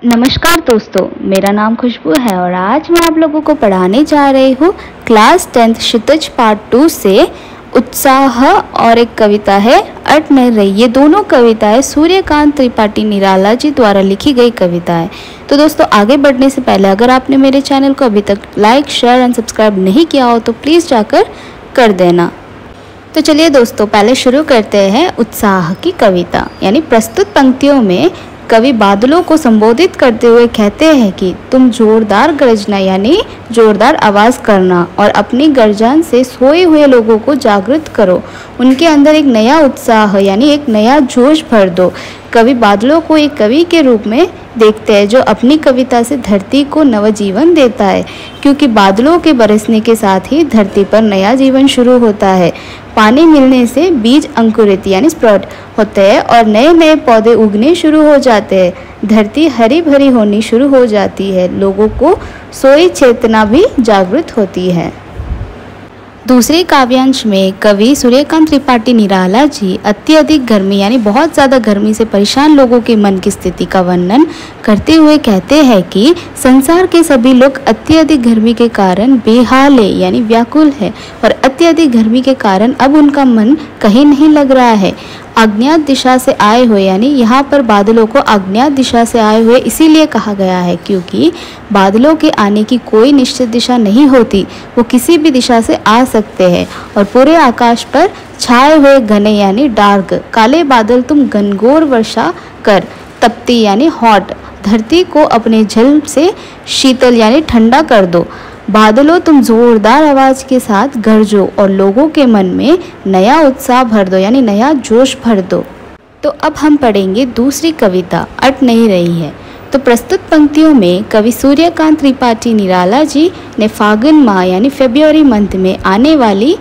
नमस्कार दोस्तों, मेरा नाम खुशबू है और आज मैं आप लोगों को पढ़ाने जा रही हूँ क्लास 10th क्षितिज पार्ट 2 से उत्साह और एक कविता है अट नहीं रही। ये दोनों कविताएं सूर्यकांत त्रिपाठी निराला जी द्वारा लिखी गई कविता है। तो दोस्तों, आगे बढ़ने से पहले अगर आपने मेरे चैनल को अभी तक लाइक, शेयर एंड सब्सक्राइब नहीं किया हो तो प्लीज़ जाकर कर देना। तो चलिए दोस्तों, पहले शुरू करते हैं उत्साह की कविता। यानी प्रस्तुत पंक्तियों में कवि बादलों को संबोधित करते हुए कहते हैं कि तुम जोरदार गरजना यानी जोरदार आवाज़ करना और अपनी गर्जन से सोए हुए लोगों को जागृत करो। उनके अंदर एक नया उत्साह यानी एक नया जोश भर दो। कवि बादलों को एक कवि के रूप में देखते हैं जो अपनी कविता से धरती को नवजीवन देता है, क्योंकि बादलों के बरसने के साथ ही धरती पर नया जीवन शुरू होता है। पानी मिलने से बीज अंकुरित यानी स्प्राउट होते हैं और नए नए पौधे उगने शुरू हो जाते हैं। धरती हरी भरी होनी शुरू हो जाती है। लोगों को सोई चेतना भी जागृत होती है। दूसरे काव्यांश में कवि सूर्यकांत त्रिपाठी निराला जी अत्यधिक गर्मी यानी बहुत ज़्यादा गर्मी से परेशान लोगों के मन की स्थिति का वर्णन करते हुए कहते हैं कि संसार के सभी लोग अत्यधिक गर्मी के कारण बेहाल है यानी व्याकुल है और अत्यधिक गर्मी के कारण अब उनका मन कहीं नहीं लग रहा है। अज्ञात दिशा से आए हुए यानी यहाँ पर बादलों को अज्ञात दिशा से आए हुए इसीलिए कहा गया है क्योंकि बादलों के आने की कोई निश्चित दिशा नहीं होती। वो किसी भी दिशा से आ सकते हैं और पूरे आकाश पर छाए हुए घने यानी डार्क काले बादल तुम घनघोर वर्षा कर तपती यानी हॉट धरती को अपने जल से शीतल यानी ठंडा कर दो। बादलों तुम जोरदार आवाज़ के साथ गरजो और लोगों के मन में नया उत्साह भर दो यानी नया जोश भर दो। तो अब हम पढ़ेंगे दूसरी कविता अट नहीं रही है। तो प्रस्तुत पंक्तियों में कवि सूर्यकांत त्रिपाठी निराला जी ने फागुन माह यानी फरवरी मंथ में आने वाली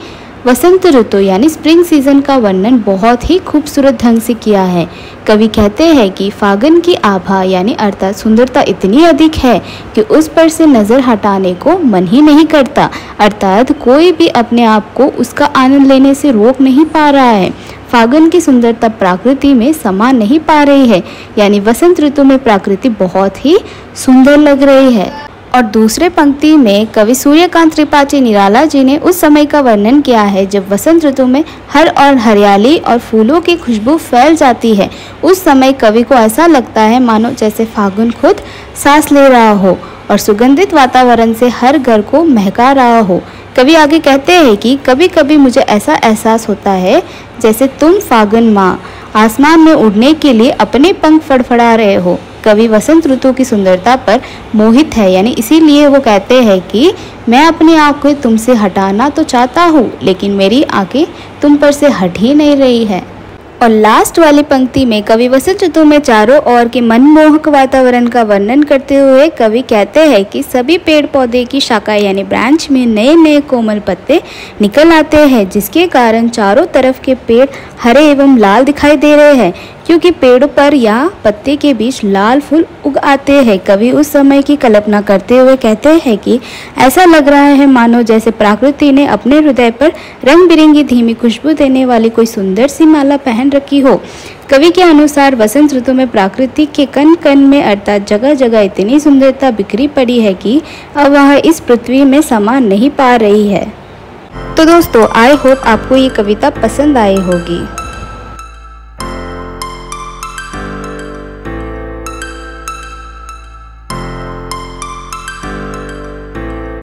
वसंत ऋतु यानी स्प्रिंग सीजन का वर्णन बहुत ही खूबसूरत ढंग से किया है। कवि कहते हैं कि फागुन की आभा यानी अर्थात सुंदरता इतनी अधिक है कि उस पर से नज़र हटाने को मन ही नहीं करता। अर्थात कोई भी अपने आप को उसका आनंद लेने से रोक नहीं पा रहा है। फागुन की सुंदरता प्रकृति में समा नहीं पा रही है यानी वसंत ऋतु में प्रकृति बहुत ही सुंदर लग रही है। और दूसरे पंक्ति में कवि सूर्यकांत त्रिपाठी निराला जी ने उस समय का वर्णन किया है जब वसंत ऋतु में हर और हरियाली और फूलों की खुशबू फैल जाती है। उस समय कवि को ऐसा लगता है मानो जैसे फागुन खुद सांस ले रहा हो और सुगंधित वातावरण से हर घर को महका रहा हो। कवि आगे कहते हैं कि कभी कभी मुझे ऐसा एहसास होता है जैसे तुम फागुन माह आसमान में उड़ने के लिए अपने पंख फड़फड़ा रहे हो। कवि वसंत ऋतु की सुंदरता पर मोहित है यानी इसीलिए वो कहते हैं कि मैं अपनी आंखें तुमसे हटाना तो चाहता हूँ लेकिन मेरी आंखें तुम पर से हट ही नहीं रही है। और लास्ट वाली पंक्ति में कवि वसंत ऋतु में चारों ओर के मनमोहक वातावरण का वर्णन करते हुए कवि कहते हैं कि सभी पेड़ पौधे की शाखा यानी ब्रांच में नए नए कोमल पत्ते निकल आते हैं जिसके कारण चारों तरफ के पेड़ हरे एवं लाल दिखाई दे रहे हैं क्योंकि पेड़ों पर या पत्ते के बीच लाल फूल उग आते हैं। कवि उस समय की कल्पना करते हुए कहते हैं कि ऐसा लग रहा है मानो जैसे प्रकृति ने अपने हृदय पर रंग बिरंगी धीमी खुशबू देने वाली कोई सुंदर सी माला पहन रखी हो। कवि के अनुसार वसंत ऋतु में प्रकृति के कण कण में अर्थात जगह जगह इतनी सुंदरता बिखरी पड़ी है कि अब वह इस पृथ्वी में समा नहीं पा रही है। तो दोस्तों, आई होप आपको ये कविता पसंद आई होगी।